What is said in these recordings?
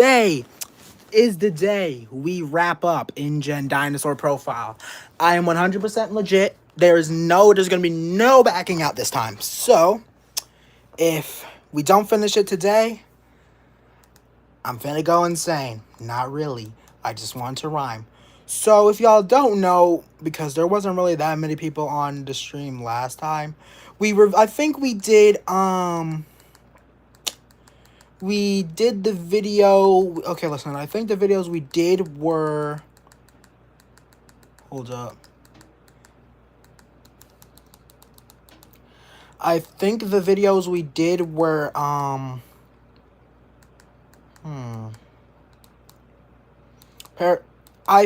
Today is the day we wrap up InGen Dinosaur Profile. I am 100% legit. There's gonna be no backing out this time. So, if we don't finish it today, I'm finna go insane. Not really. I just want to rhyme. So, if y'all don't know, because there wasn't really that many people on the stream last time, I think we did the video. Okay, listen, I think the videos we did were, hold up. I think the videos we did were, I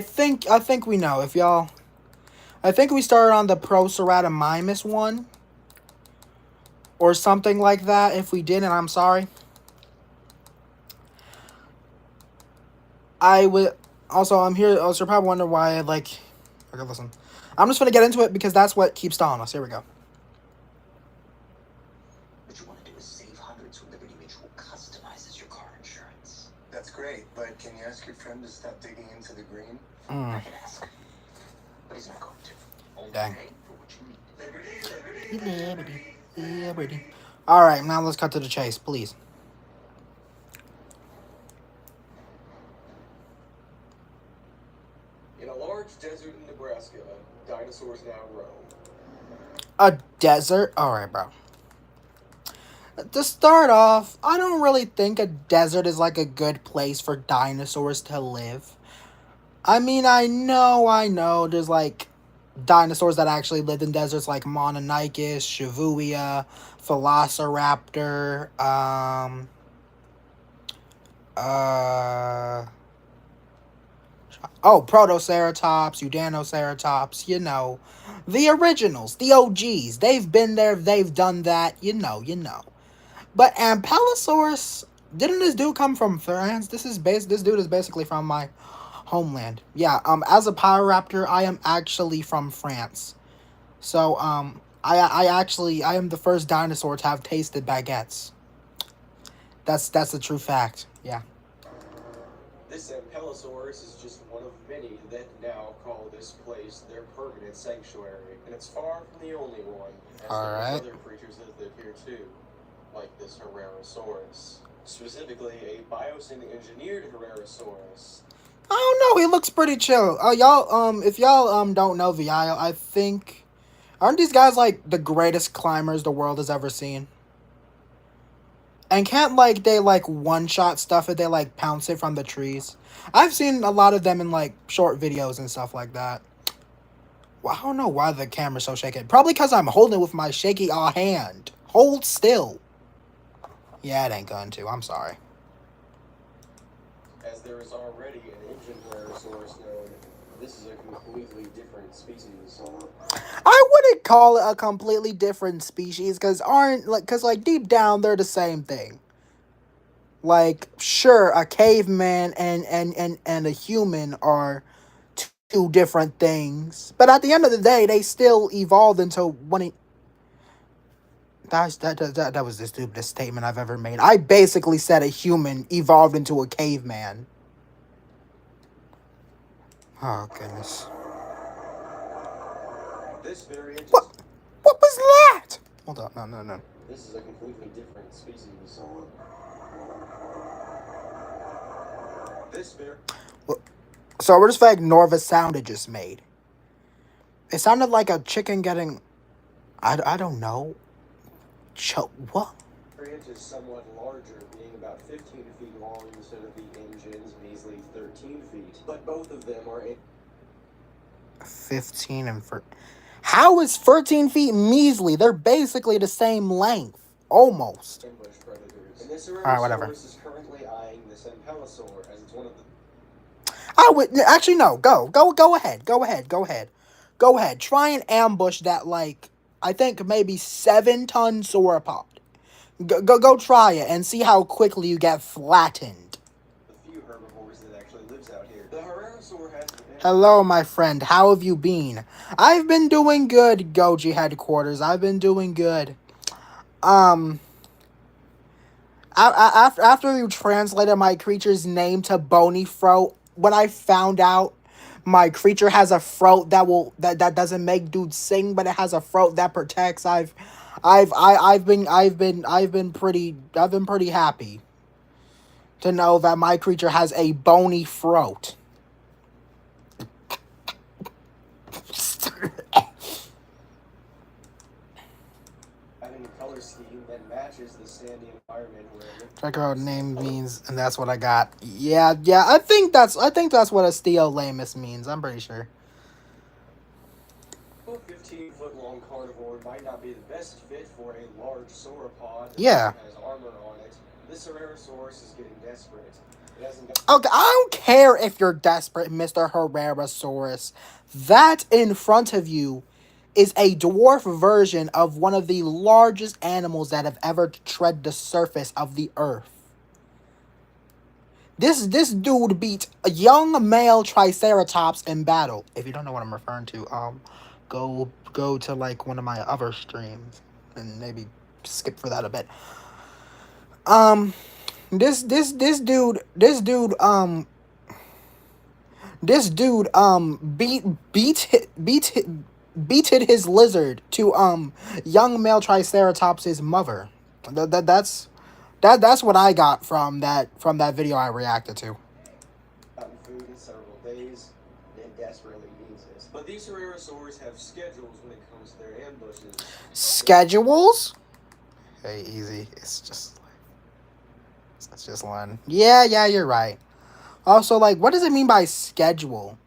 think we know. If y'all, I think we started on the Proceratomimus one. Or something like that. If we didn't, I'm sorry. I'm here, also you're probably wondering why okay, listen. I'm just gonna get into it because that's what keeps stalling us. Here we go. What you want to do is save hundreds with Liberty Mutual customizes your car insurance. That's great, but can you ask your friend to stop digging into the green? I can ask, but he's not going to. Only Dang. pay for what you need. Liberty. Alright, now let's cut to the chase, please. In a large desert in Nebraska, dinosaurs now roam. A desert? Alright, bro. To start off, I don't really think a desert is like a good place for dinosaurs to live. I mean, I know, there's like dinosaurs that actually lived in deserts like Mononychus, Shibuya, Velociraptor, Protoceratops, Udanoceratops, the originals, the OGs. They've been there, they've done that, you know. But Ankylosaurus, didn't this dude come from France? This dude is basically from my homeland. Yeah, as a Pyroraptor, I am actually from France. So, I am the first dinosaur to have tasted baguettes. That's a true fact. Yeah. This Ankylosaurus is just one of many that now call this place their permanent sanctuary, and it's far from the only one, as Alright. there's other creatures that live here too, like this Herrerasaurus. Specifically, a biosynth-engineered Herrerasaurus. I don't know, he looks pretty chill. If y'all don't know VI, I think, aren't these guys like the greatest climbers the world has ever seen? And can't they one-shot stuff if they pounce it from the trees? I've seen a lot of them in short videos and stuff like that. Well, I don't know why the camera's so shaky. Probably because I'm holding it with my shaky hand. Hold still. Yeah, it ain't going to. I'm sorry. As there is already an engine Herrerasaurus known, this is a completely different species. I wouldn't call it a completely different species, because deep down they're the same thing. Sure, a caveman and a human are two different things, but at the end of the day, they still evolved into one. That was the stupidest statement I've ever made. I basically said a human evolved into a caveman. Oh goodness. This variant. What was that? Hold on, no. This is a completely different species. So we're just gonna ignore the sound it just made. It sounded like a chicken getting, I don't know. What? Variant is somewhat larger, being about 15 feet long instead of the engine's measly 13 feet. But both of them are 15 and How is 13 feet measly? They're basically the same length. Almost. ambush predators. And this Alright, whatever. is currently eyeing this Ankylosaur as it's one of the... I would actually no. Go ahead. Go ahead. Try and ambush that I think maybe 7-ton sauropod. Go try it and see how quickly you get flattened. The few herbivores that actually lives out here. The Herrerasaur has... Hello, my friend. How have you been? I've been doing good, Goji headquarters. I've been doing good. After you translated my creature's name to bony throat, when I found out my creature has a throat that doesn't make dudes sing, but it has a throat that protects. I've been pretty happy to know that my creature has a bony throat. Having a color scheme that matches the sandy environment where Check out name means, and that's what I got. Yeah. I think that's what a Steolamus means. I'm pretty sure. a 15-foot-long carnivore might not be the best fit for a large sauropod that Yeah. has armor on it. This Ceratosaurus is getting desperate. It hasn't got Okay, I don't care if you're desperate, Mr. Herrerasaurus. That in front of you is a dwarf version of one of the largest animals that have ever tread the surface of the earth. This dude beat a young male Triceratops in battle. If you don't know what I'm referring to, go to like one of my other streams and maybe skip for that a bit. This dude beated his lizard to young male Triceratops's mother. That's what I got from that video I reacted to. gotten food in several days, and it desperately needs it. But these Ceratosaurs have schedules when it comes to their ambushes. Schedules? Hey, easy. It's just one. Yeah, you're right. Also, like, what does it mean by schedule?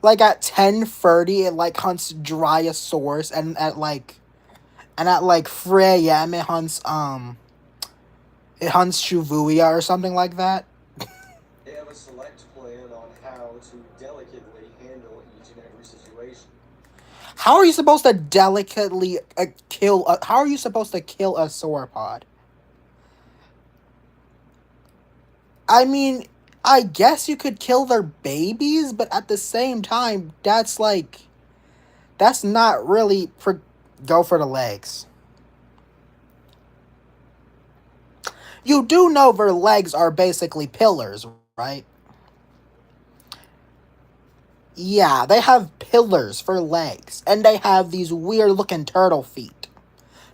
Like at 10:30, it like hunts Dryosaurus, and at like 3 a.m. it hunts Shuvuia or something like that. They have a select plan on how to delicately handle each and every situation. How are you supposed to delicately kill? How are you supposed to kill a sauropod? I mean, I guess you could kill their babies, but at the same time, that's not really go for the legs. You do know their legs are basically pillars, right? Yeah, they have pillars for legs, and they have these weird looking turtle feet.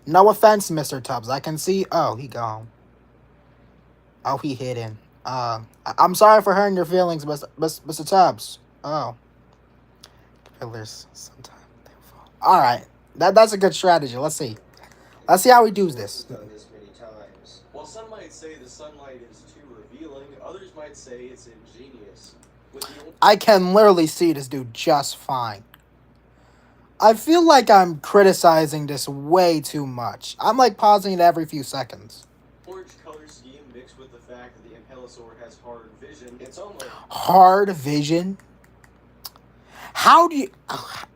No offense, Mr. Tubbs. I can see. Oh, he gone. Oh, he hidden. I'm sorry for hurting your feelings, Mr. Tubbs. Oh. Pillars. Sometimes they fall. Alright. That's a good strategy. Let's see. Let's see how he does this. Done this many times. While some might say the sunlight is too revealing, others might say it's ingenious. I can literally see this dude just fine. I feel like I'm criticizing this way too much. I'm like pausing it every few seconds. Orange color scheme mixed with the fact that the Ankylosaur has hard vision, it's almost... Hard vision? How do you...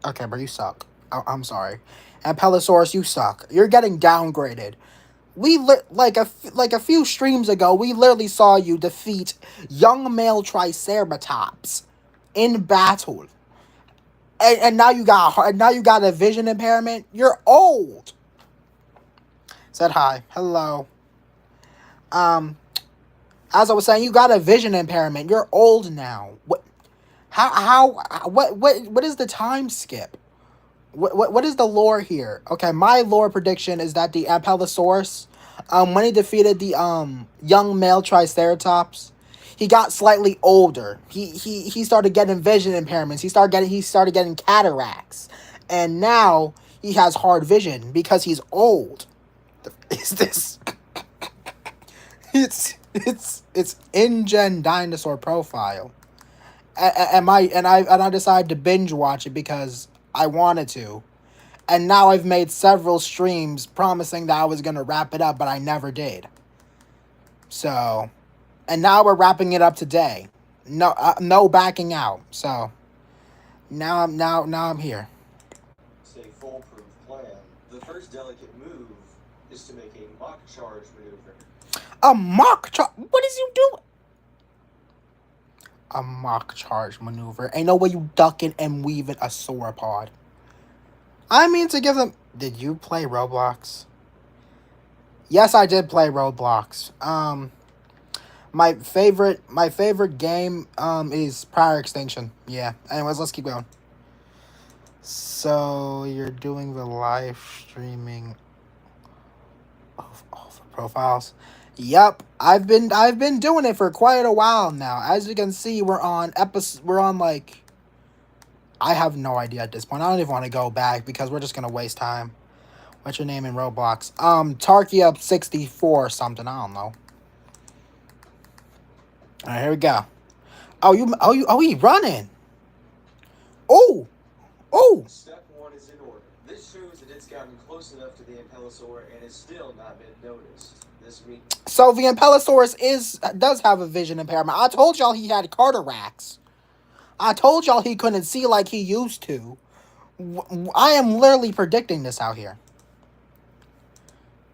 Okay, bro, you suck. I'm sorry. Ankylosaurus, you suck. You're getting downgraded. Like a few streams ago, we literally saw you defeat young male Triceratops in battle. And now you got a vision impairment. You're old. Said hi. Hello. As I was saying, you got a vision impairment. You're old now. What is the time skip? What is the lore here? Okay, my lore prediction is that the Ankylosaurus, when he defeated the young male Triceratops, he got slightly older. He started getting vision impairments. He started getting cataracts, and now he has hard vision because he's old. Is this? It's InGen Dinosaur Profile, and I decided to binge watch it because I wanted to, and now I've made several streams promising that I was gonna wrap it up, but I never did. So, and now we're wrapping it up today. No backing out. So, now I'm here. It's a foolproof plan. The first delicate move is to make a mock charge maneuver. A mock charge? What is you doing? A mock charge maneuver. Ain't no way you ducking and weaving a sauropod. I mean to give them... Did you play Roblox? Yes, I did play Roblox. My favorite game is Prior Extinction. Yeah. Anyways, let's keep going. So you're doing the live streaming of all the profiles. Yep, I've been doing it for quite a while now. As you can see, we're on like, I have no idea at this point. I don't even want to go back because we're just gonna waste time. What's your name in Roblox? Tarkia 64 or something. I don't know. All right, here we go. He running. Oh, oh. Step 1 is in order. This shows that it's gotten close enough to the Ankylosaur and has still not been noticed. This means So the Ankylosaurus does have a vision impairment. I told y'all he had cataracts. I told y'all he couldn't see like he used to. I am literally predicting this out here.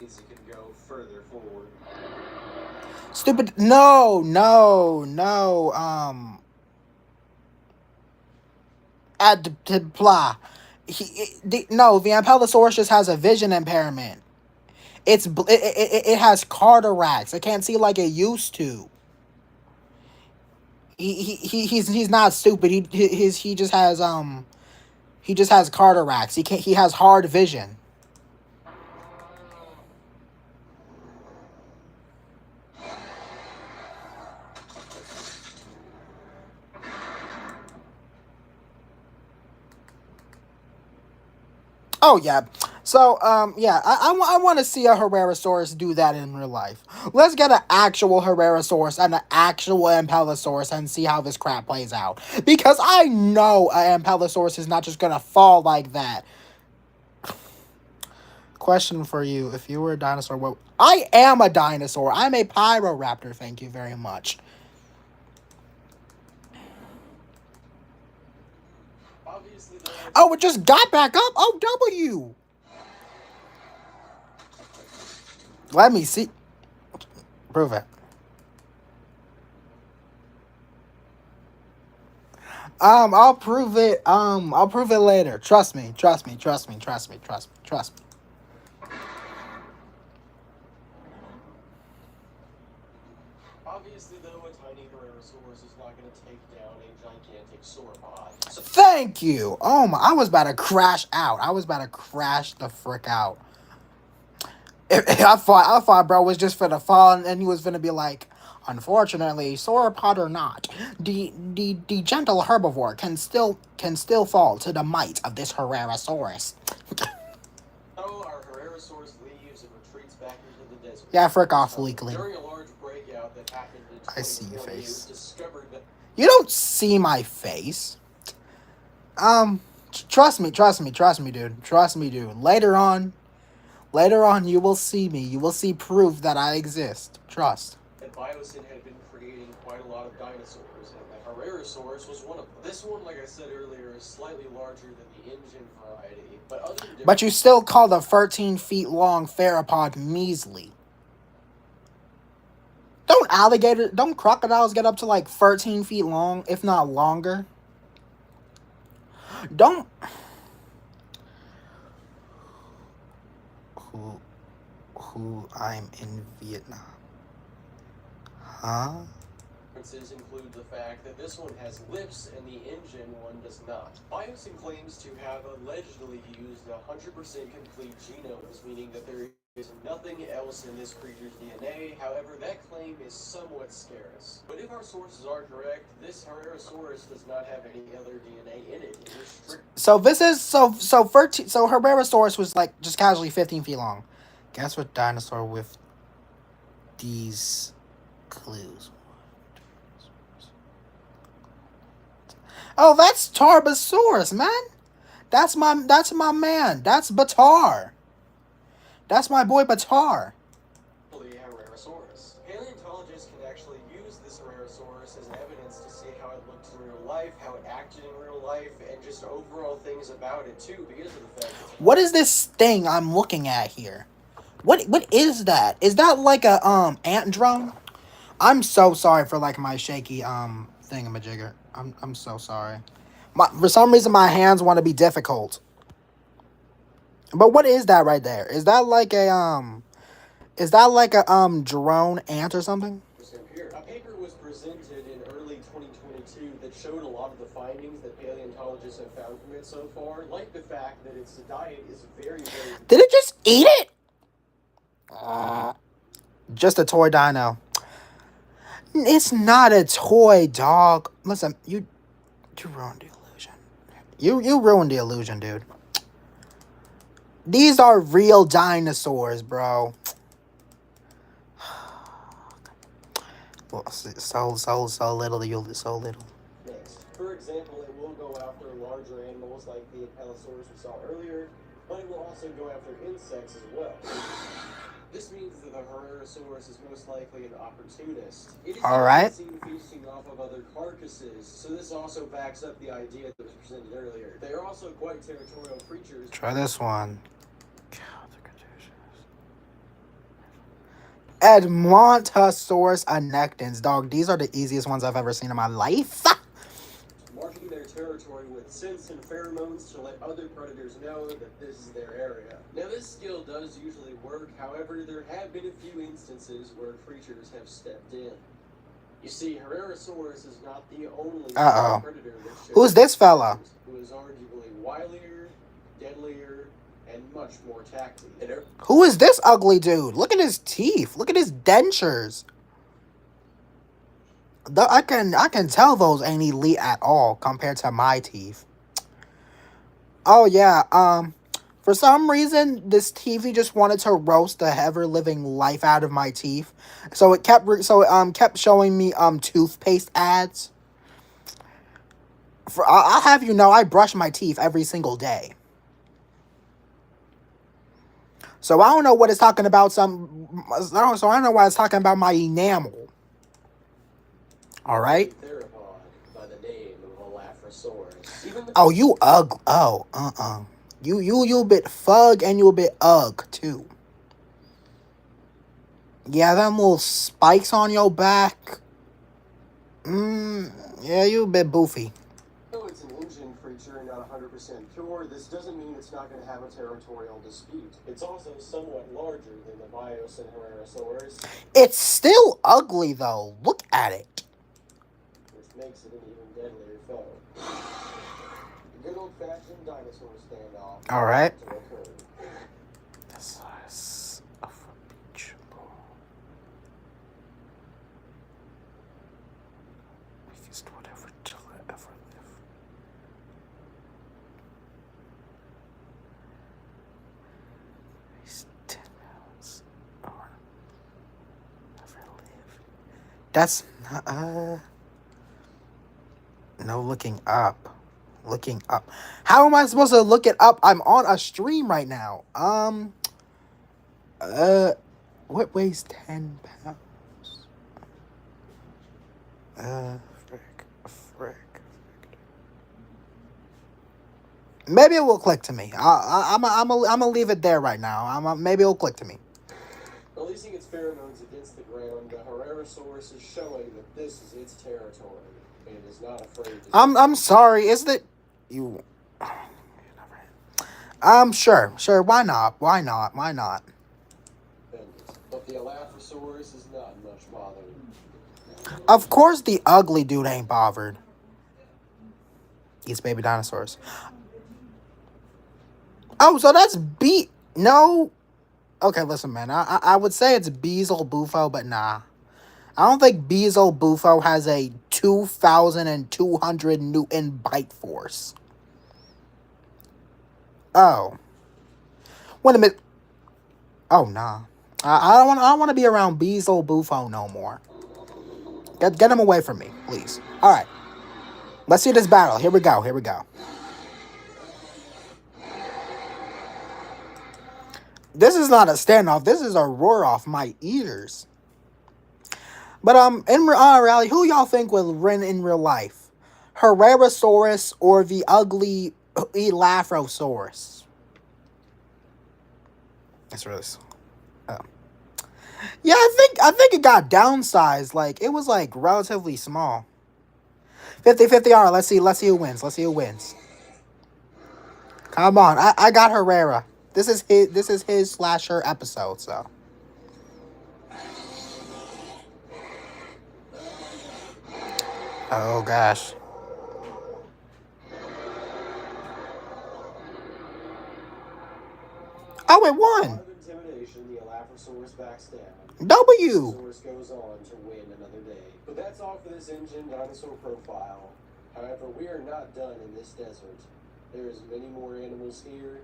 it can go further forward. Stupid. No, no, no. Blah. No, the Ankylosaurus just has a vision impairment. It has cataracts. It can't see like it used to. He's not stupid. He just has cataracts. He has hard vision. Oh yeah. So yeah, I want to see a Herrerasaurus do that in real life. Let's get an actual Herrerasaurus and an actual Ampellosaurus and see how this crap plays out. Because I know an Ampellosaurus is not just gonna fall like that. Question for you: if you were a dinosaur, what? I am a dinosaur. I'm a Pyroraptor. Thank you very much. Obviously, Oh, it just got back up. Oh, W. Let me see. Prove it. I'll prove it. I'll prove it later. Trust me. Trust me. Trust me. Trust me. Trust me. Trust me. obviously, though, a tiny Herrerasaurus is not going to take down a gigantic sauropod. So Thank you. Oh my! I was about to crash out. I was about to crash the frick out. I thought, bro was just finna fall, and he was finna be like, unfortunately, sauropod or not, the gentle herbivore can still fall to the might of this Herrerasaurus. our Herrerasaurus leaves and retreats back into the desert. Yeah, frick off, weakling. During a large breakout that happened in I see your 2020, it was face. discovered that You don't see my face. Trust me, dude. Trust me, dude. Later on, you will see me. You will see proof that I exist. Trust. Biosyn had been creating quite a lot of dinosaurs, and the Herrerasaurus was one of them. This one, like I said earlier, is slightly larger than the engine variety, but other than But you still call the 13 feet long theropod measly. Don't crocodiles get up to like 13 feet long, if not longer? Don't. Who I'm in Vietnam. Huh? differences include the fact that this one has lips and the engine one does not. Biosyn claims to have allegedly used 100% complete genomes, meaning that there is nothing else in this creature's DNA. However, that claim is somewhat scarce. But if our sources are correct, this Herrerasaurus does not have any other DNA in it. It is strict. So this is so 13. So Herrerasaurus was like just casually 15 feet long. Guess what dinosaur with these clues? Oh, that's Tarbosaurus, man. That's my man. That's Batar. That's my boy Batar. Herrerasaurus. Paleontologists can actually use this Herrerasaurus as evidence to see how it looked in real life, how it acted in real life, and just overall things about it too, because of the fact that What is this thing I'm looking at here? What is that? Is that like a ant drone? I'm so sorry for like my shaky thingamajigger. I'm so sorry. For some reason my hands want to be difficult. But what is that right there? Is that like a Is that like a drone ant or something? Here. A paper was presented in early 2022 that showed a lot of the findings that paleontologists have found from it so far, like the fact that its diet is very. Did it just eat it? Just a toy dino. It's not a toy, dog. Listen, you ruined the illusion. You ruined the illusion, dude. These are real dinosaurs, bro. So little. You so little. Next, for example, it will go after larger animals like the Ankylosaurus we saw earlier, but it will also go after insects as well. This means that the Herrerasaurus is most likely an opportunist. It is seen feasting off of other carcasses, so this also backs up the idea that was presented earlier. They are also quite territorial creatures. Try this one. Edmontosaurus annectans, dog. These are the easiest ones I've ever seen in my life. Marking their territory with scents and pheromones to let other predators know that this is their area. Now, this skill does usually work. However, there have been a few instances where creatures have stepped in. You see, Herrerasaurus is not the only predator that shows. Who's this fella? Who is arguably wilier, deadlier, and much more tactile. Who is this ugly dude? Look at his teeth. Look at his dentures. I can tell those ain't elite at all compared to my teeth. Oh yeah. For some reason, this TV just wanted to roast the ever living life out of my teeth, so it kept showing me toothpaste ads. I'll have you know, I brush my teeth every single day. So I don't know what it's talking about. So I don't know why it's talking about my enamel. All right. By the name of Elaphrosaurus. Oh, you ugly. Oh, You a bit fug and you a bit ugh too. Yeah, them little spikes on your back. Yeah, you a bit boofy. Though it's an engine creature and not 100% pure, this doesn't mean it's not going to have a territorial dispute. It's also somewhat larger than the Bios and Herrerasaurus. It's still ugly though. Look at it. Which makes it an even deadlier foe. A good old-fashioned dinosaur standoff. All right. The size of a beach ball. Weakest whatever till I ever live. He's 10 pounds or never live. That's not, no looking up. Looking up. How am I supposed to look it up? I'm on a stream right now. What weighs 10 pounds? Frick. Maybe it will click to me. I'm gonna leave it there right now. Maybe it'll click to me. Releasing its pheromones against the ground, the Herrerasaurus is showing that this is its territory. It is not afraid to... I'm sorry. Is that you? Sure. Why not? But the Elaphrosaurus is not much bothered. Of course, the ugly dude ain't bothered. Eats baby dinosaurs. Oh, so that's no. Okay, listen, man. I would say it's Beelzebufo, Bufo, but nah. I don't think Beelzebufo Bufo has a 2,200 Newton bite force. Oh. Wait a minute. Oh, nah. I don't want to be around Beelzebufo Bufo no more. Get him away from me, please. All right. Let's see this battle. Here we go. This is not a standoff. This is a roar off my ears. But in reality, who y'all think will win in real life? Herrerasaurus or the ugly Elaphrosaurus? That's really... Oh. Yeah, I think it got downsized. Like, it was like relatively small. 50-50. All right, let's see who wins. Come on, I got Herrera. This is his / her episode, so Oh gosh. Oh, it With a lot won. of intimidation, the Allosaurus backs down. The W. Brontosaurus goes on to win another day. But that's all for this engine dinosaur profile. However, we are not done in this desert. There's many more animals here,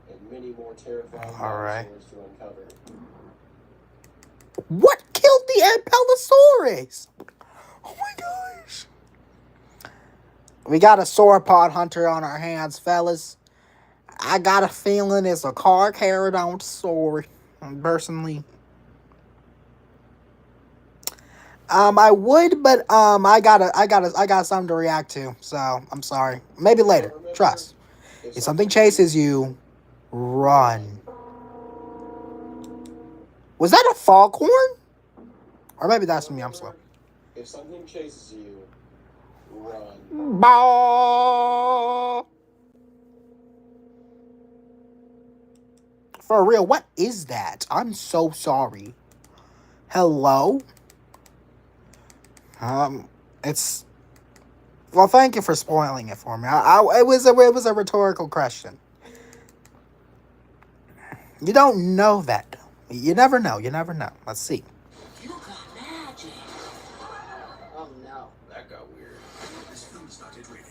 and many more terrifying All right. dinosaurs to uncover. What killed the Ankylosaurus? Oh my gosh. We got a sauropod hunter on our hands, fellas. I got a feeling it's a Carcharodontosaurus. Personally. I would, but I got something to react to. So I'm sorry. Maybe later. Remember, Trust. If something chases you, run. Was that a foghorn? Or maybe that's me. I'm slow. If something chases you, run. Bah! For real, what is that? I'm so sorry. Hello? It's well. Thank you for spoiling it for me. It was a rhetorical question. You don't know that, though. You never know. You never know. Let's see. You got magic. Oh no, that got weird. This film is not yet ready.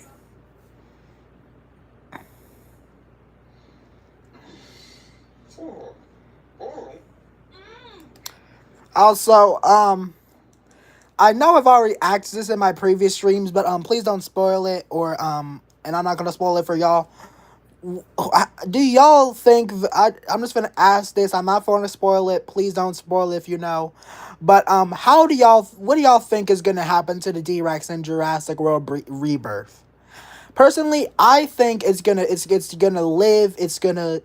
Also, I know I've already asked this in my previous streams, but please don't spoil it, or and I'm not gonna spoil it for y'all. Do y'all think I'm just gonna ask this? I'm not going to spoil it. Please don't spoil it if you know. But what do y'all think is gonna happen to the D-Rex in Jurassic World Rebirth? Personally, I think it's gonna live. It's gonna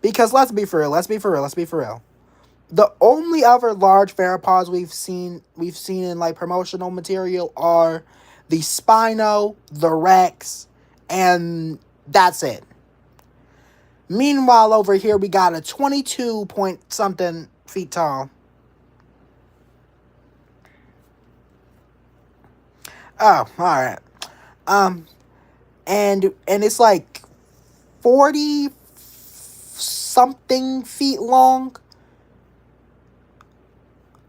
because let's be for real. Let's be for real. Let's be for real. The only other large theropods we've seen in like promotional material are the Spino, the Rex, and that's it. Meanwhile, over here we got a 22 point something feet tall. Oh, all right. Um, and it's like 40 something feet long.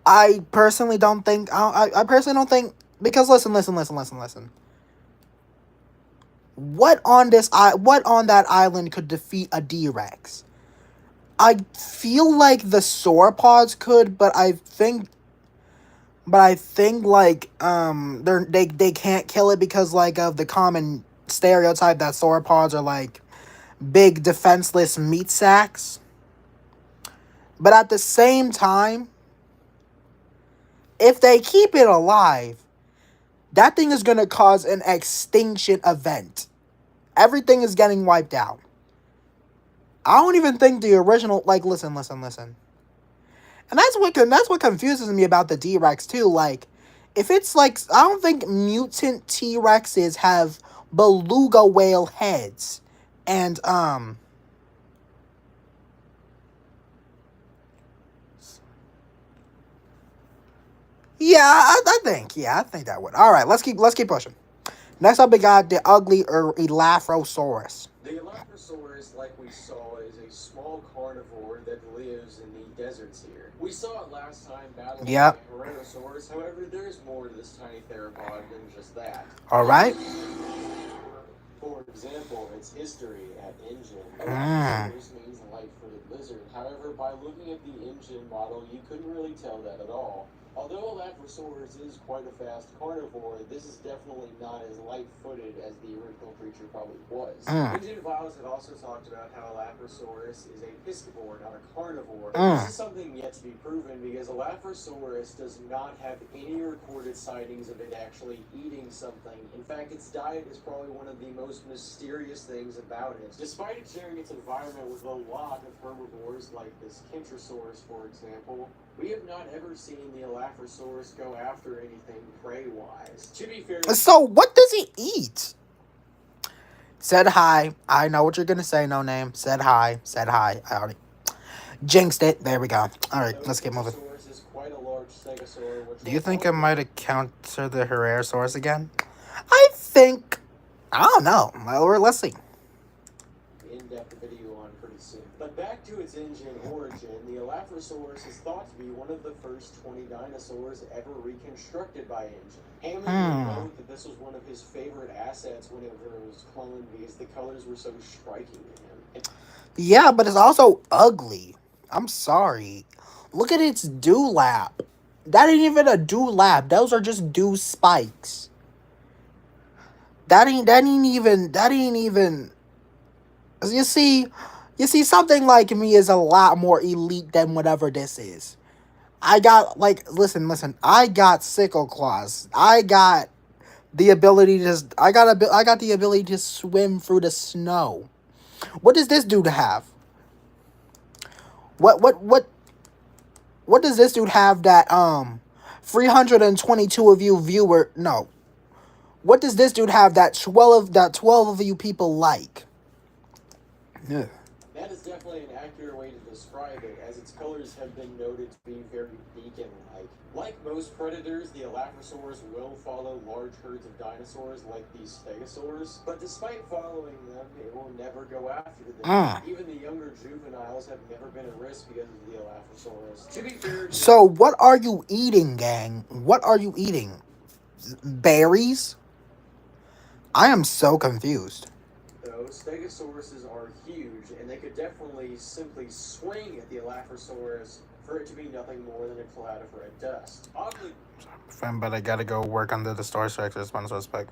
I personally don't think. I personally don't think because listen. What on that island could defeat a D-Rex? I feel like the sauropods could, but I think like they can't kill it because like of the common stereotype that sauropods are like big defenseless meat sacks. But at the same time, if they keep it alive, that thing is gonna cause an extinction event. Everything is getting wiped out. I don't even think the original like listen. And that's what confuses me about the D-Rex too. Like, if it's like I don't think mutant T-Rexes have beluga whale heads. And yeah, I think that would. All right, let's keep pushing. Next up, we got the ugly Elaphrosaurus. The Allosaurus, like we saw, is a small carnivore that lives in the deserts here. We saw it last time battling Yep. the Tyrannosaurus. However, there's more to this tiny theropod than just that. All right. For example, its history at engine. Mm. Allosaurus means light-footed lizard. However, by looking at the engine model, you couldn't really tell that at all. Although Allosaurus is quite a fast carnivore, this is definitely not as light-footed as the original creature probably was. Engine files had also talked about how Allosaurus is a piscivore, not a carnivore. This is something yet to be proven because Allosaurus does not have any recorded sightings of it actually eating something. In fact, its diet is probably one of the most mysterious things about it. Despite it sharing its environment with a lot of herbivores like this Kentrosaurus, for example, we have not ever seen the Allosaurus go after anything prey-wise. To be fair... So, what does he eat? Said hi. I know what you're going to say, no name. Said hi. I already jinxed it. There we go. All right, let's get moving. Is quite a large stegosaur, which Do you think I might encounter the Herrerasaurus again? I think, I don't know. Well, let's see. In-depth video on pretty soon. But back to its engine origin, the Elaphrosaurus is thought to be one of the first 20 dinosaurs ever reconstructed by engine. Hammond would note that this was one of his favorite assets whenever it was cloned because the colors were so striking to him. Yeah, but it's also ugly. I'm sorry. Look at its dewlap. That ain't even a dewlap. Those are just dew spikes. That ain't even. You see, something like me is a lot more elite than whatever this is. I got, like, listen. I got sickle claws. I got the ability to. I got the ability to swim through the snow. What does this dude have? What does this dude have that 322 of you viewer no. What does this dude have that 12 of you people like? Yeah. That is definitely an accurate way to describe it, as its colors have been noted to be very beacon-like. Like most predators, the Elaphrosaurus will follow large herds of dinosaurs like these stegosaurs, but despite following them, it will never go after them. Even the younger juveniles have never been at risk because of the Elaphrosaurus. To be fair, so what are you eating, gang? What are you eating? Berries? I am so confused. Stegosauruses are huge, and they could definitely simply swing at the Elaphrosaurus for it to be nothing more than a cloud of red dust. Oddly, But I gotta go work under the Star Structure one suspect.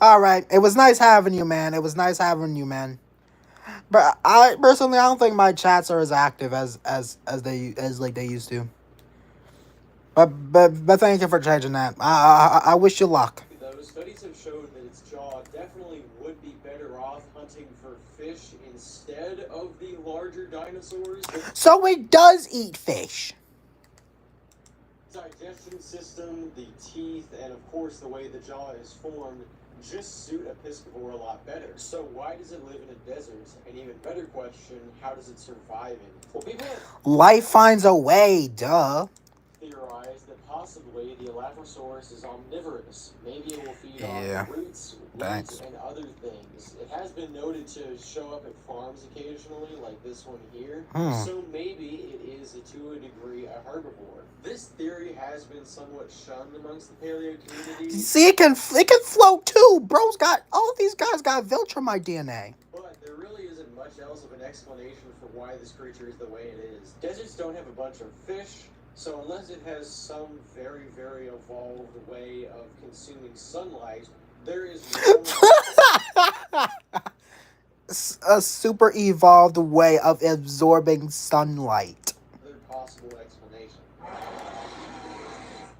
Alright, it was nice having you, man. But I personally, I don't think my chats are as active as they used to. But thank you for changing that. I wish you luck. though, studies have showed that its jaw definitely would be better off hunting for fish instead of the larger dinosaurs. So it does eat fish. Digestion system, the teeth, and of course the way the jaw is formed just suit a piscivore a lot better. So why does it live in a desert? And even better question, how does it survive in? Well, people life finds a way, duh. Theorize that possibly the Elaphrosaurus is omnivorous. Maybe it will feed on roots, weeds, and other things. It has been noted to show up at farms occasionally, like this one here. So maybe it is, to a degree, a herbivore. This theory has been somewhat shunned amongst the paleo community. See, it can float too. Bro's got, all of these guys got Viltrumite DNA. But there really isn't much else of an explanation for why this creature is the way it is. Deserts don't have a bunch of fish, so unless it has some very, very evolved way of consuming sunlight, there is no a super evolved way of absorbing sunlight. other possible explanation.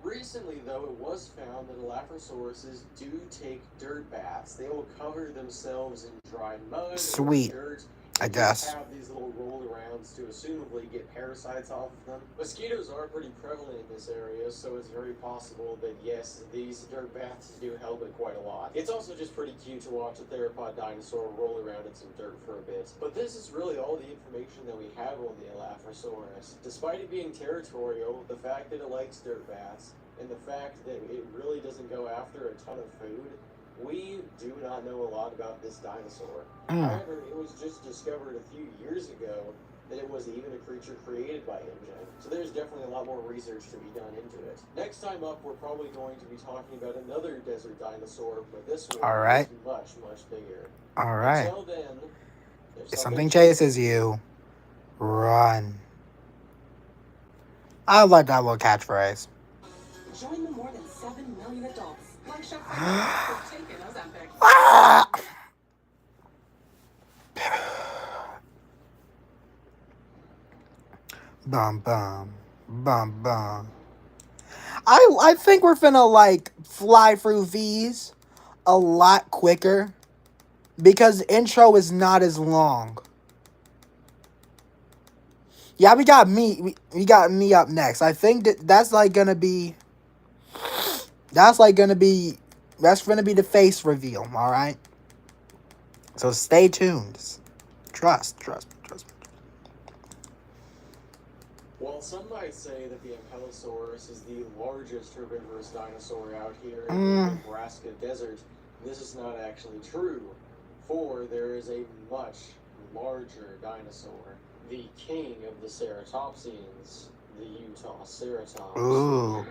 Recently, though, it was found that Elaphrosaurus do take dirt baths. They will cover themselves in dry mud Sweet. or dirt. I guess. Have these little roll-arounds to assumably get parasites off of them. Mosquitoes are pretty prevalent in this area, so it's very possible that, yes, these dirt baths do help it quite a lot. It's also just pretty cute to watch a theropod dinosaur roll around in some dirt for a bit. But this is really all the information that we have on the Elaphrosaurus. Despite it being territorial, the fact that it likes dirt baths, and the fact that it really doesn't go after a ton of food, we do not know a lot about this dinosaur. However, it was just discovered a few years ago that it was even a creature created by InGen. So there's definitely a lot more research to be done into it. Next time up, we're probably going to be talking about another desert dinosaur, but this one is much, much bigger. Alright. Until then, if something chases you, run. I like that little catchphrase. Join the more than 7 million adults. Like Chef taking Ozempic. Bum bum. Bum bum. I think we're finna like fly through these a lot quicker because the intro is not as long. Yeah, we got me up next. I think that's gonna be the face reveal, all right? So stay tuned. Trust me. While some might say that the Ankylosaurus is the largest herbivorous dinosaur out here in the Mm. Nebraska desert, this is not actually true, for there is a much larger dinosaur, the king of the ceratopsians, the Utah ceratops. Ooh.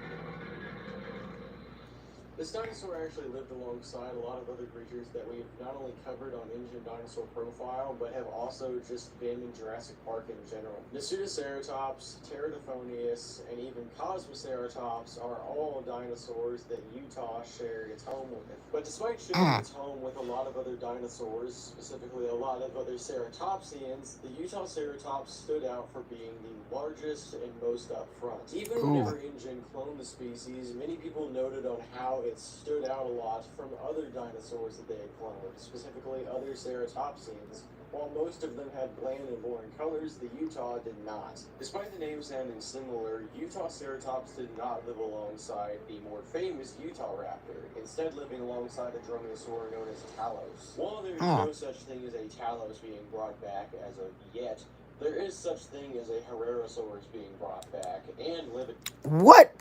This dinosaur actually lived alongside a lot of other creatures that we've not only covered on Indian Dinosaur Profile, but have also just been in Jurassic Park in general. Nasutoceratops, Pterodophonius, and even Cosmoceratops are all dinosaurs that Utah shared its home with. But despite sharing its home with a lot of other dinosaurs, specifically a lot of other ceratopsians, the Utah ceratops stood out for being the largest and most upfront. Even whenever InGen cloned the species, many people noted on how it stood out a lot from other dinosaurs that they had cloned, specifically other ceratopsians. While most of them had bland and boring colors, the Utah did not. Despite the name sounding similar, Utah ceratops did not live alongside the more famous Utah raptor, instead living alongside a dromaeosaur known as Talos. While there is no such thing as a Talos being brought back as of yet, there is such thing as a Herrerasaurus being brought back and living. What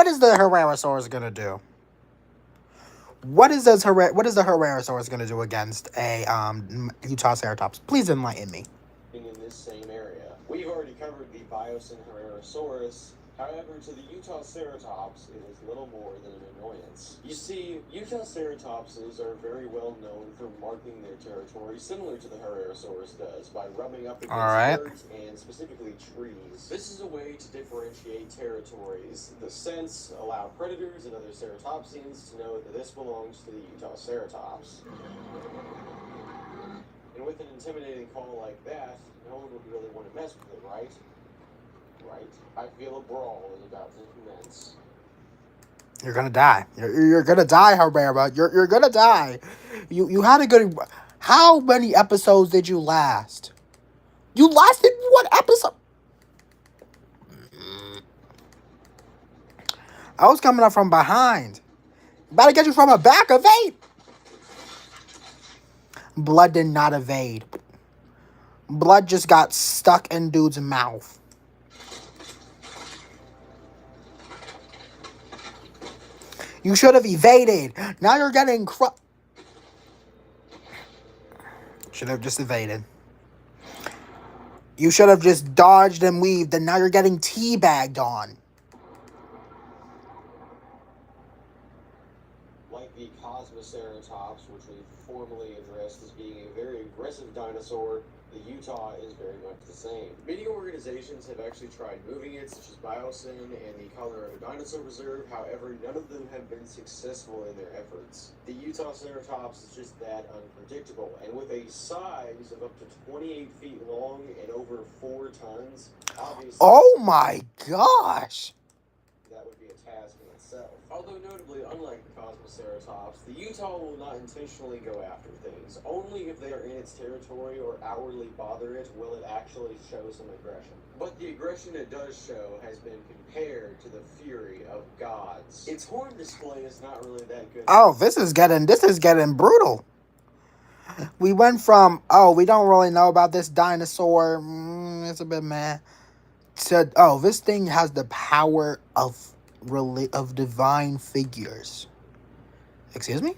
is the Herrerasaurus gonna do? What is the Herrerasaurus gonna do against a Utah Ceratops? Please enlighten me. In this same area. We've already covered the Biosyn Herrerasaurus. However, to the Utah ceratops, it is little more than an annoyance. You see, Utah ceratopses are very well known for marking their territory similar to the Herrerasaurus does, by rubbing up against dirt and specifically trees. This is a way to differentiate territories. The scents allow predators and other ceratopsians to know that this belongs to the Utah ceratops. And with an intimidating call like that, no one would really want to mess with it, right? Right. I feel a brawl is about to commence. You're gonna die. You're gonna die, Herrera. You're gonna die. You had a good. How many episodes did you last? You lasted one episode. I was coming up from behind. About to get you from a back. Evade. Blood did not evade. Blood just got stuck in dude's mouth. You should have evaded. Now you're getting should have just evaded. You should have just dodged and weaved, and now you're getting teabagged on. Like the Cosmoceratops, which we formally addressed as being a very aggressive dinosaur, the Utah is very much the same. Many organizations have actually tried moving it, such as Biosyn and the Colorado Dinosaur Reserve. However, none of them have been successful in their efforts. The Utah ceratops is just that unpredictable, and with a size of up to 28 feet long and over 4 tons, obviously... Oh my gosh! That would be a task in itself. Although notably, unlike the Cosmoceratops, the Utah will not intentionally go after things. Only if they are in its territory or outwardly bother it will it actually show some aggression. But the aggression it does show has been compared to the fury of gods. Its horn display is not really that good. Oh, this is getting brutal. We went from, we don't really know about this dinosaur, it's a bit meh, to, this thing has the power of divine figures. Excuse me?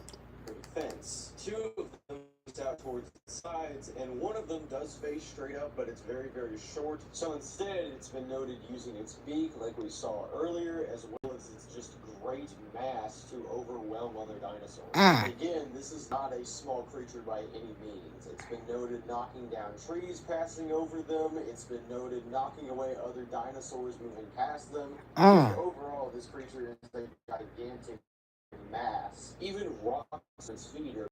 Fence. 2 of them face out towards the sides, and one of them does face straight up, but it's very, very short. So instead, it's been noted using its beak, like we saw earlier, as well as its just great mass to overwhelm other dinosaurs. Again, this is not a small creature by any means. It's been noted knocking down trees, passing over them. It's been noted knocking away other dinosaurs moving past them. Overall, this creature is a gigantic mass. Even rocks at its feet are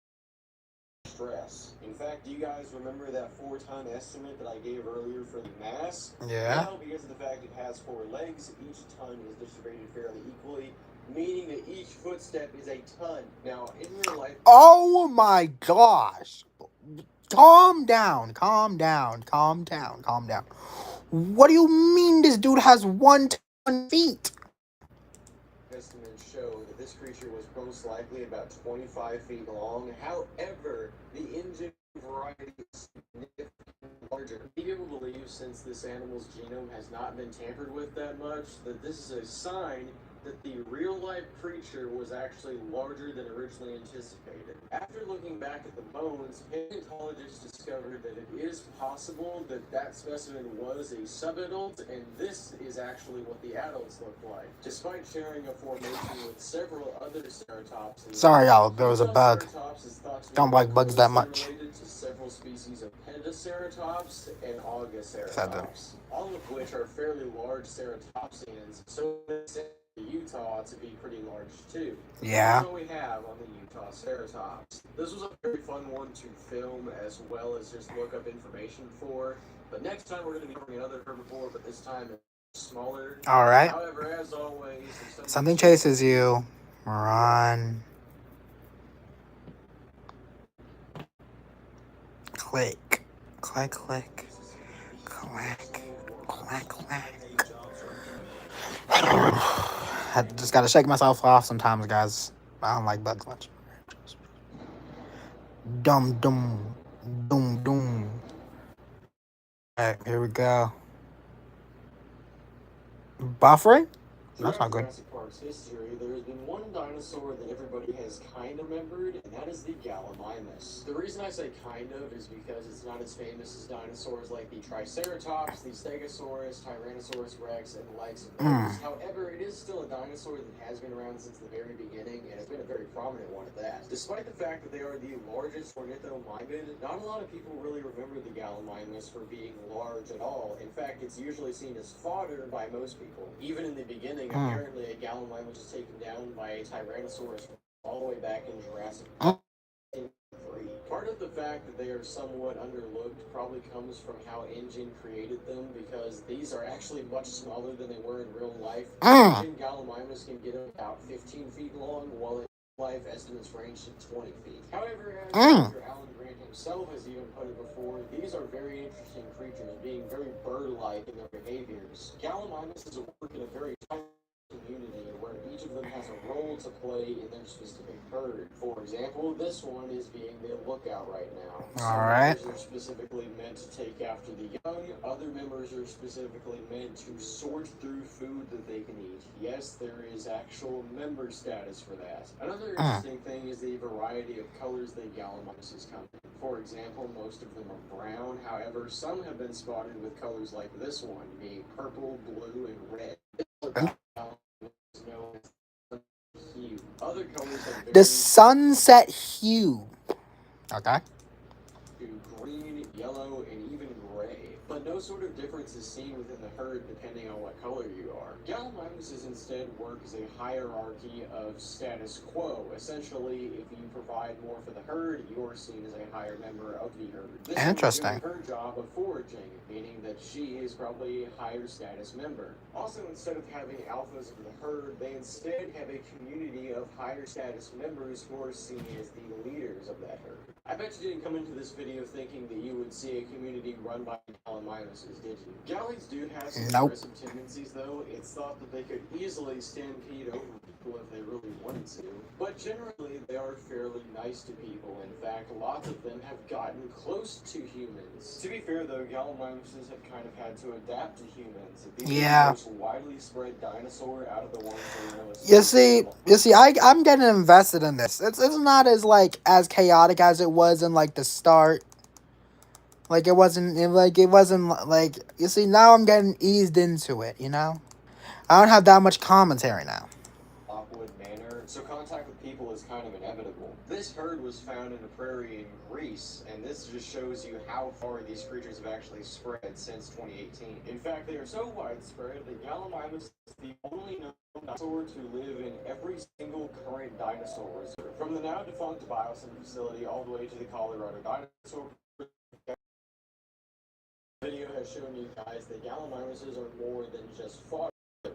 stress. In fact, do you guys remember that 4-ton estimate that I gave earlier for the mass? Yeah. Well, because of the fact it has 4 legs, each ton is distributed fairly equally, meaning that each footstep is a ton. Now, in real life... Oh my gosh. Calm down. What do you mean this dude has 1 ton feet? Estimates show that this creature was most likely about 25 feet long. However, the InGen variety is significantly larger. Many people believe, since this animal's genome has not been tampered with that much, that this is a sign that the real-life creature was actually larger than originally anticipated. After looking back at the bones, paleontologists discovered that it is possible that that specimen was a subadult, and this is actually what the adults look like. Despite sharing a formation with several other ceratopses, Sorry, y'all. There was a Utah bug. ceratops is thought to be Don't like bugs that closely much. related to several species of Pendaceratops and Said them. Augaceratops, all of which are fairly large ceratopsians, so Utah to be pretty large too. Yeah. That's all we have on the Utah Ceratops. This was a very fun one to film as well as just look up information for. But next time we're going to be covering another herbivore, but this time it's smaller. All right. However, as always, if Something chases you. Run. Click. Click, click. Click. Click, click. I just gotta shake myself off sometimes, guys. I don't like bugs much. Dum dum. Dum dum. Alright, here we go. Buffering? That's not good. Jurassic Park's history, there has been one dinosaur that everybody has kind of remembered, and that is the Gallimimus. The reason I say kind of is because it's not as famous as dinosaurs like the Triceratops, the Stegosaurus, Tyrannosaurus Rex, and the likes of those. However, it is still a dinosaur that has been around since the very beginning, and it's been a very prominent one at that. Despite the fact that they are the largest ornithomimid, not a lot of people really remember the Gallimimus for being large at all. In fact, it's usually seen as fodder by most people. Even in the beginning, apparently a Gallimimus was taken down by a Tyrannosaurus all the way back in Jurassic Park. Part of the fact that they are somewhat underlooked probably comes from how InGen created them, because these are actually much smaller than they were in real life. InGen Gallimimus can get about 15 feet long, while in life estimates range to 20 feet. However, as Dr. Alan Grant himself has even put it before, these are very interesting creatures, being very bird-like in their behaviors. Gallimimus is a work in a very tight community where each of them has a role to play in their specific herd. For example, this one is being the lookout right now. Some members are specifically meant to take after the young, other members are specifically meant to sort through food that they can eat. Yes, there is actual member status for that. Another interesting thing is the variety of colors that Gallimimuses come in. For example, most of them are brown, however, some have been spotted with colors like this one, being purple, blue, and red. Other colors are the sunset hue. Okay. Green, yellow, and even gray. But no sort of difference is seen within the herd depending on what color you are. Gallimimuses instead work as a hierarchy of status quo. Essentially, if you provide more for the herd, you're seen as a higher member of the herd. This Interesting. is doing her job of foraging, meaning that she is probably a higher status member. Also, instead of having alphas of the herd, they instead have a community of higher status members who are seen as the leaders of that herd. I bet you didn't come into this video thinking that you would see a community run by Gallimimuses, did you? Gallies do have some aggressive tendencies, though. It's thought that they could easily stampede over people if they really wanted to. But generally, they are fairly nice to people. In fact, lots of them have gotten close to humans. To be fair, though, Gallimimuses have kind of had to adapt to humans. These are the most widely spread dinosaur out of the ones that are most You see, I'm getting invested in this. It's not as chaotic as it was in the start. It wasn't you see, now I'm getting eased into it, you know? I don't have that much commentary now. Lockwood Manor, so contact with people is kind of inevitable. This herd was found in a prairie in Greece, and this just shows you how far these creatures have actually spread since 2018. In fact, they are so widespread that Gallimimus is the only known dinosaur to live in every single current dinosaur reserve. From the now defunct Biosyn facility all the way to the Colorado Dinosaur video has shown you guys that Gallimimuses are more than just fodder.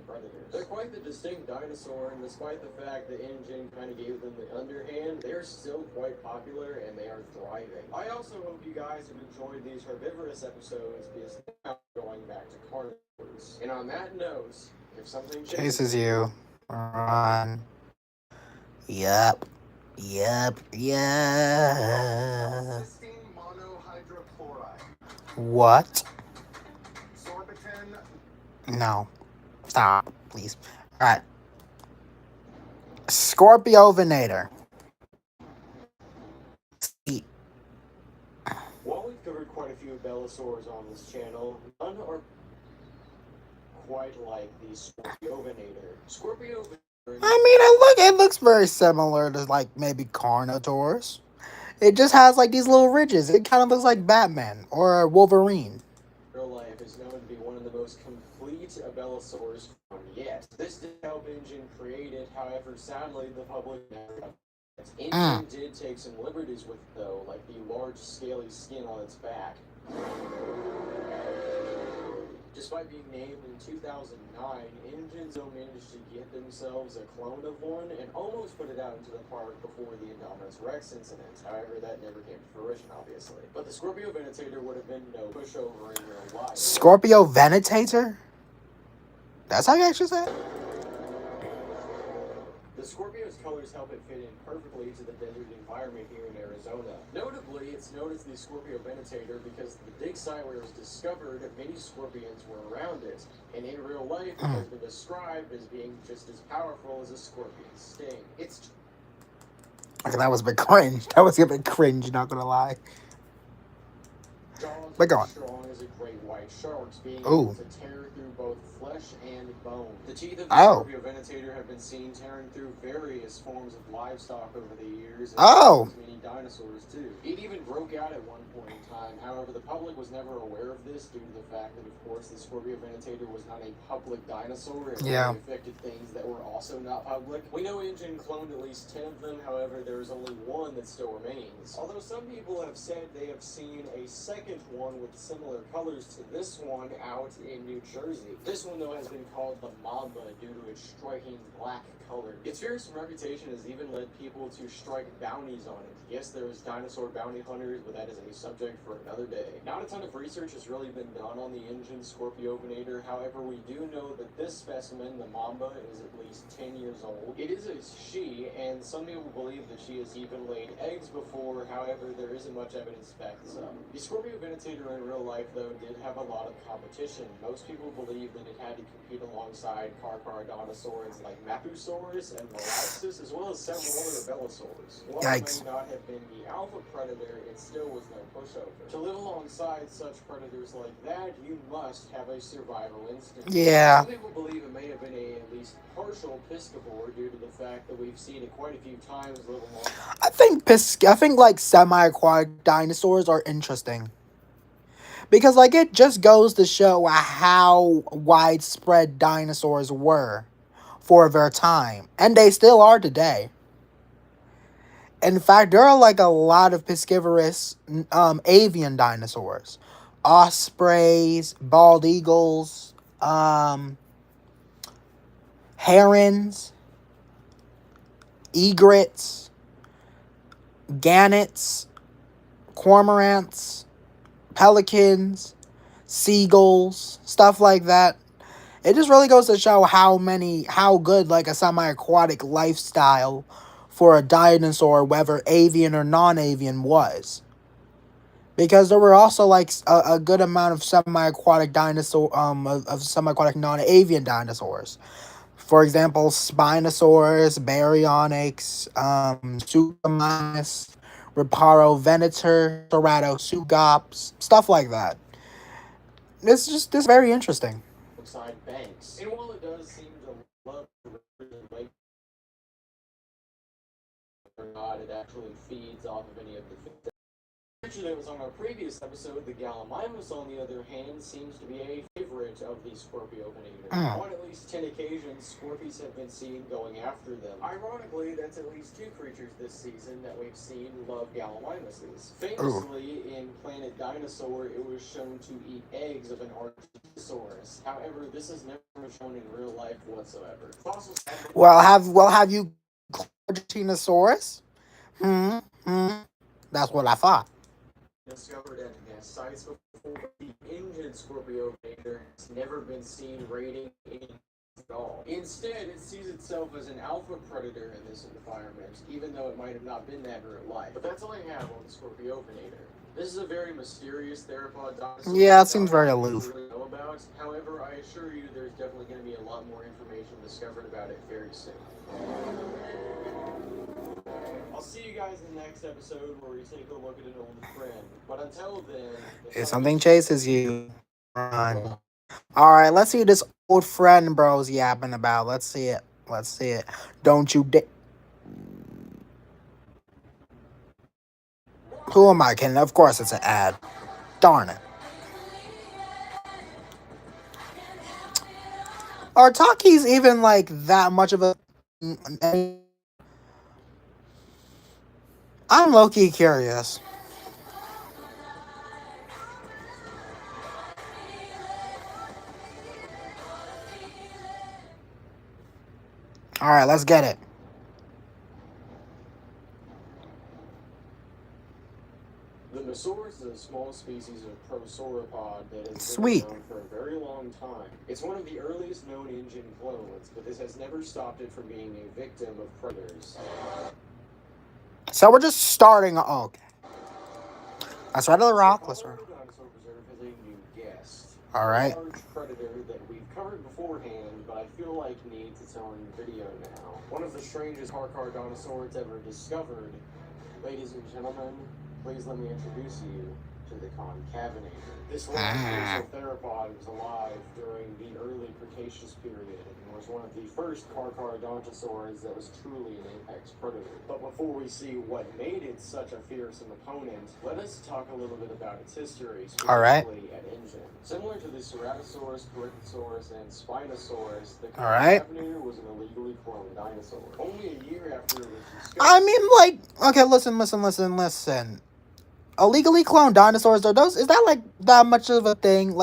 Predators. They're quite the distinct dinosaur, and despite the fact that InGen kind of gave them the underhand, they're still quite popular and they are thriving. I also hope you guys have enjoyed these herbivorous episodes, because now we're going back to carnivores. And on that note, if something chases you, run. Yep. Cysteine monohydrochloride. What? Sorbitan. No. Stop, please. Alright. Scorpio Venator. While we've covered quite a few Bellasaurs on this channel, none are quite like the Scorpio Venator. Scorpio Venator. I mean, it looks very similar to like maybe Carnotaurus. It just has like these little ridges. It kind of looks like Batman or Wolverine. Real life is known to be one of the most complete Bellasaurs found yet. This did help Engine create it, however, sadly, the public never got it. Engine did take some liberties with it, though, like the large, scaly skin on its back. Despite being named in 2009, Engine still managed to get themselves a clone of one and almost put it out into the park before the Indominus Rex incident. However, that never came to fruition, obviously. But the Scorpio Venetator would have been no pushover in real life. Scorpio Venetator? That's how you actually say it? The Scorpio's colors help it fit in perfectly to the desert environment here in Arizona. Notably, it's known as the Scorpio Venetator because the dig site where it was discovered, many scorpions were around it. And in real life, it has been described as being just as powerful as a scorpion's sting. It's... Okay, that was a bit cringe. That was a bit cringe, not gonna lie. jaws But go are on. strong as a great white shark's, being Ooh. able to tear through both flesh and bone. The teeth of the Oh. Scorpio Venetator have been seen tearing through various forms of livestock over the years, and Oh. many dinosaurs too. It even broke out at one point in time. However, the public was never aware of this due to the fact that, of course, the Scorpio Venetator was not a public dinosaur. It Yeah. only affected things that were also not public. We know Engine cloned at least 10 of them. However, there is only one that still remains. Although some people have said they have seen a second one with similar colors to this one out in New Jersey. This one, though, has been called the Mamba due to its striking black color. Its fearsome reputation has even led people to strike bounties on it. Yes, there's dinosaur bounty hunters, but that is a subject for another day. Not a ton of research has really been done on the Engine Scorpio Venator. However, we do know that this specimen, the Mamba, is at least 10 years old. It is a she, and some people believe that she has even laid eggs before. However, there isn't much evidence to back this up. The Scorpio Venetator in real life, though, did have a lot of competition. Most people believe that it had to compete alongside Carcharodontosaurs like Mapusaurus and Molossus, as well as several other Bellasaurs. While Yikes. it may not have been the alpha predator, it still was no pushover. To live alongside such predators like that, you must have a survival instinct. Yeah. Some people believe it may have been a at least partial piscivore due to the fact that we've seen it quite a few times live along. I think like semi-aquatic dinosaurs are interesting. Because like it just goes to show how widespread dinosaurs were for their time. And they still are today. In fact, there are like a lot of piscivorous avian dinosaurs. Ospreys, bald eagles, herons, egrets, gannets, cormorants, pelicans, seagulls, stuff like that. It just really goes to show how good like a semi-aquatic lifestyle for a dinosaur, whether avian or non-avian, was. Because there were also like a good amount of semi-aquatic dinosaur of semi-aquatic non-avian dinosaurs. For example, Spinosaurus, Baryonyx, Suchomimus, Reparo Venator, Ceratosugops, stuff like that. It's just this very interesting. Side banks. And while it does seem to love the lake or not, it actually feeds off of any of the fish. The creature that was on our previous episode, the Gallimimus, on the other hand, seems to be a favorite of the Scorpio Venator. On at least 10 occasions, Scorpies have been seen going after them. Ironically, that's at least 2 creatures this season that we've seen love Gallimimuses. Famously, in Planet Dinosaur, it was shown to eat eggs of an Argentinosaurus. However, this is never shown in real life whatsoever. Fossils Have you Argentinosaurus? That's what I thought. discovered at nest sites before. The Engine Scorpio Venator has never been seen raiding in at all. Instead, it sees itself as an alpha predator in this environment, even though it might have not been that in real life. But that's all I have on the Scorpiovinator. This is a very mysterious theropod dinosaur Yeah, it that seems not very many people aloof. really know about. However, I assure you there's definitely going to be a lot more information discovered about it very soon. I'll see you guys in the next episode where we take a look at an old friend. But until then, If something chases you, run. Alright, let's see this old friend bro's yapping about. Let's see it. Let's see it. Don't you dare. Who am I kidding? Of course it's an ad. Darn it. Are talkies even like that much of a. I'm low key curious. Alright, let's get it. The Nosaurus is a small species of prosauropod that has Sweet. been around for a very long time. It's one of the earliest known engine clones, but this has never stopped it from being a victim of predators. So we're just starting. Oh, okay. Let's ride to the rock. Let's ride. The Colorado Dinosaur Preserve has a new guest. All right. A large predator that we've covered beforehand, but I feel like needs its own video now. One of the strangest car dinosaurs ever discovered. Ladies and gentlemen, please let me introduce you to the concavinator. This large theropod was alive during the early Cretaceous period and was one of the first carcharodontosaurs that was truly an apex predator. But before we see what made it such a fearsome opponent, let us talk a little bit about its history, specifically All right. at Engine. Similar to the Ceratosaurus, Corythosaurus, and Spinosaurus, the All right. concavinator was an illegally cloned dinosaur. Only a year after it was discovered. I mean, like, okay, listen. Illegally cloned dinosaurs, is that like that much of a thing?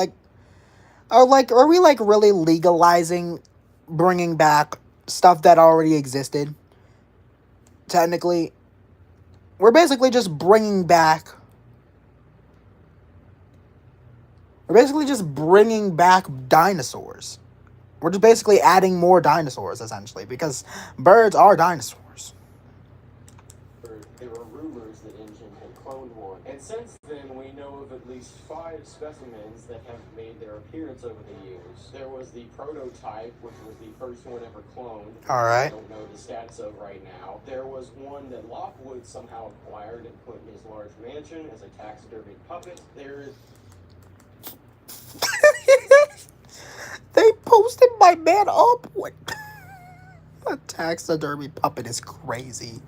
Are we like really legalizing bringing back stuff that already existed? Technically, we're basically just bringing back. We're basically just bringing back dinosaurs. We're just basically adding more dinosaurs, essentially, because birds are dinosaurs. There were rumors that Engine had cloned one. And since then, we know of at least 5 specimens that have made their appearance over the years. There was the prototype, which was the first one ever cloned. All right. I don't know the stats of right now. There was one that Lockwood somehow acquired and put in his large mansion as a taxidermy puppet. There They posted my man up. What? A taxidermy puppet is crazy.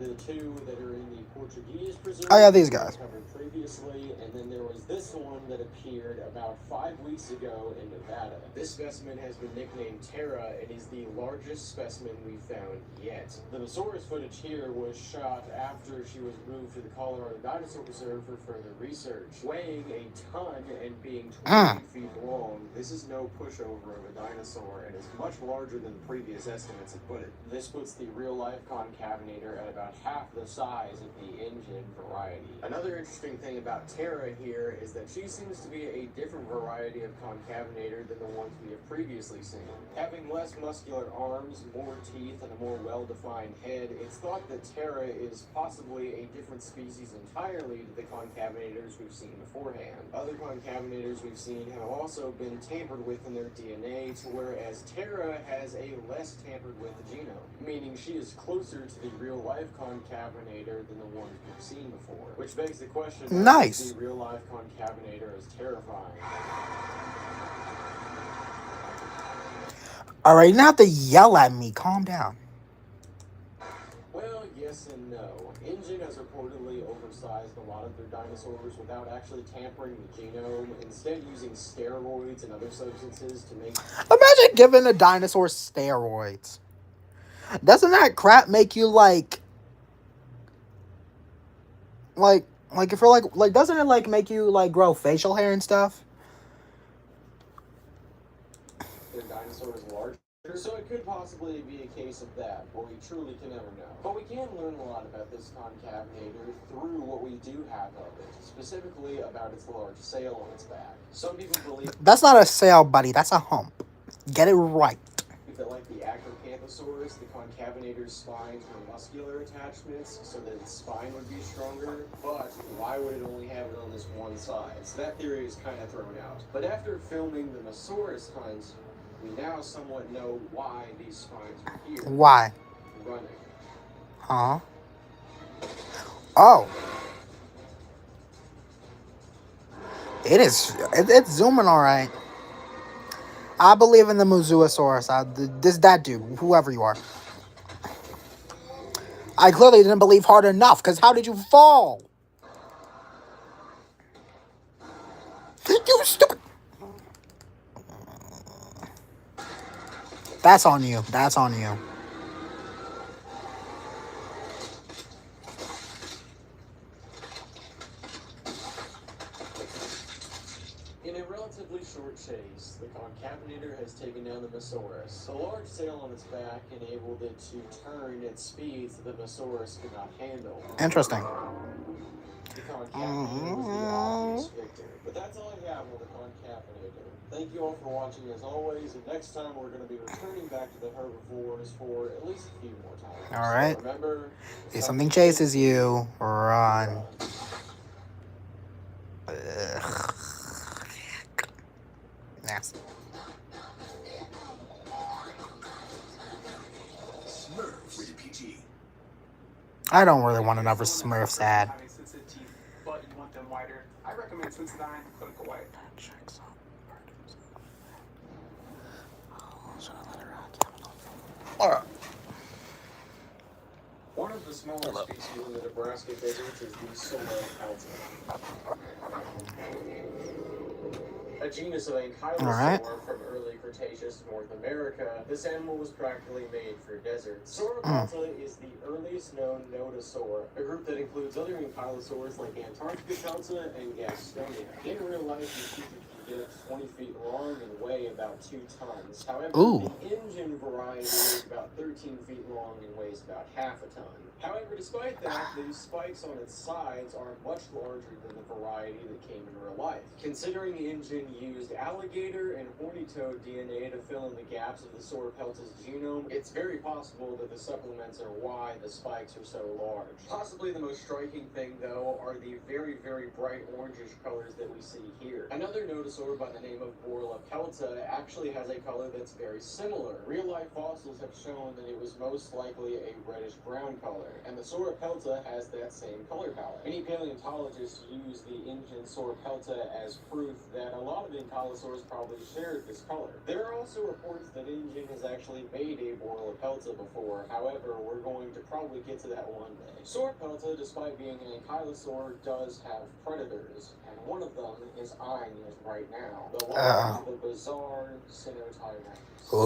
the 2 that are in the Portuguese preserve. Oh, yeah, these guys. Covered previously, and then there was this one that appeared about 5 weeks ago in Nevada. This specimen has been nicknamed Terra and is the largest specimen we've found yet. The Nosaurus footage here was shot after she was moved to the Colorado Dinosaur Preserve for further research. Weighing a ton and being 20 feet long, this is no pushover of a dinosaur and is much larger than the previous estimates had put it. This puts the real-life concavinator at about half the size of the Engine variety. Another interesting thing about Terra here is that she seems to be a different variety of concavinator than the ones we have previously seen. Having less muscular arms, more teeth, and a more well-defined head, it's thought that Terra is possibly a different species entirely to the concavinators we've seen beforehand. Other concavinators we've seen have also been tampered with in their DNA, to whereas Terra has a less tampered with genome, meaning she is closer to the real-life concavinator than the ones we've seen before. Which begs the question, Nice. is the real-life concavinator as terrifying? All right, you don't have to yell at me. Calm down. Well, yes and no. Engine has reportedly oversized a lot of their dinosaurs without actually tampering the genome, instead using steroids and other substances to make... Imagine giving a dinosaur steroids. Doesn't that crap make you like if you're like doesn't it like make you like grow facial hair and stuff? their dinosaurs larger, so it could possibly be a case of that, but we truly can never know. But we can learn a lot about this concavinator through what we do have of it, specifically about its large sail on its back. Some people believe That's not a sail, buddy. That's a hump. Get it right. That like the Acrocanthosaurus, the concavenator's spines were muscular attachments, so that its spine would be stronger, but why would it only have it on this one side? So that theory is kind of thrown out. But after filming the Mosaurus hunt, we now somewhat know why these spines were here. Why? Running. Huh? Oh. It's zooming all right. I believe in the Mosasaurus. That dude, whoever you are. I clearly didn't believe hard enough, because how did you fall? You stupid. That's on you. That's on you. In a relatively short chase, the concavenator has taken down the Mosaurus. The large sail on its back enabled it to turn at speeds that the Mosaurus could not handle. Interesting. The concavenator was the obvious victor. But that's all I have on the concavenator. Thank you all for watching as always, and next time we're going to be returning back to the herbivores for at least a few more times. Alright. So remember, If something chases you, run. Ugh. Nasty. Smurf rated PG. I don't really want another Smurfs ad. Having sensitive teeth, but you want them whiter. I recommend Sensodyne Clinical White. Alright. one of the smaller species in the Nebraska desert is the Solar a genus of ankylosaur from early Cretaceous North America. This animal was practically made for deserts. Sauropelta is the earliest known nodosaur, a group that includes other ankylosaurs like Antarcticapelta and Gastonia. In real life, these creatures can get up to 20 feet long and weigh about 2 tons. However, the Indian variety is about 13 feet long and weighs about half a ton. However, despite that, the spikes on its sides are much larger than the variety that came in real life. Considering Indian used alligator and horny toad DNA to fill in the gaps of the Sauropelta's genome, it's very possible that the supplements are why the spikes are so large. Possibly the most striking thing, though, are the very, very bright orangish colors that we see here. Another nodosaur by the name of Borlapelta actually has a color that's very similar. Real-life fossils have shown that it was most likely a reddish-brown color, and the Sauropelta has that same color palette. Many paleontologists use the Indian Sauropelta as proof that a lot of ankylosaurs probably shared this color. There are also reports that Indian has actually made a Borlapelta before. However, we're going to probably get to that one day. Sauropelta, despite being an ankylosaur, does have predators, and one of them is eyeing it right now. The one is the bizarre Cynotyrannus, the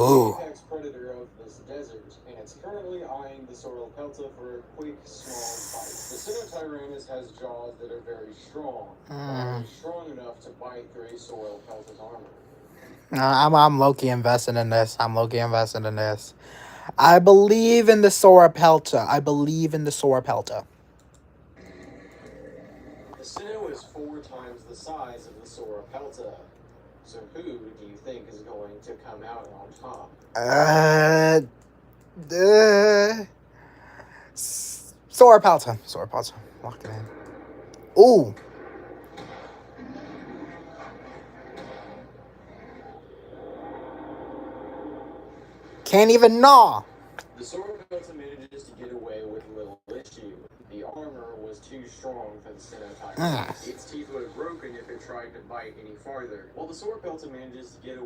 apex predator of this desert, and it's currently eyeing the Sauropelta for a quick, small bite. The Cynotyrannus has jaws that are very strong, strong enough to bite through a Sauropelta's armor. I'm low-key invested in this. I believe in the Sauropelta. The Cyno is 4 times the size of the Sauropelta. So who do you think is going to come out on top? Sauropelta. Lock it in. Ooh. Can't even gnaw. The Sauropelta manages to get away with little issue. The armor was too strong for the Cynotyrannus. Its teeth would have broken if it tried to bite any farther. While the Sauropelta manages to get away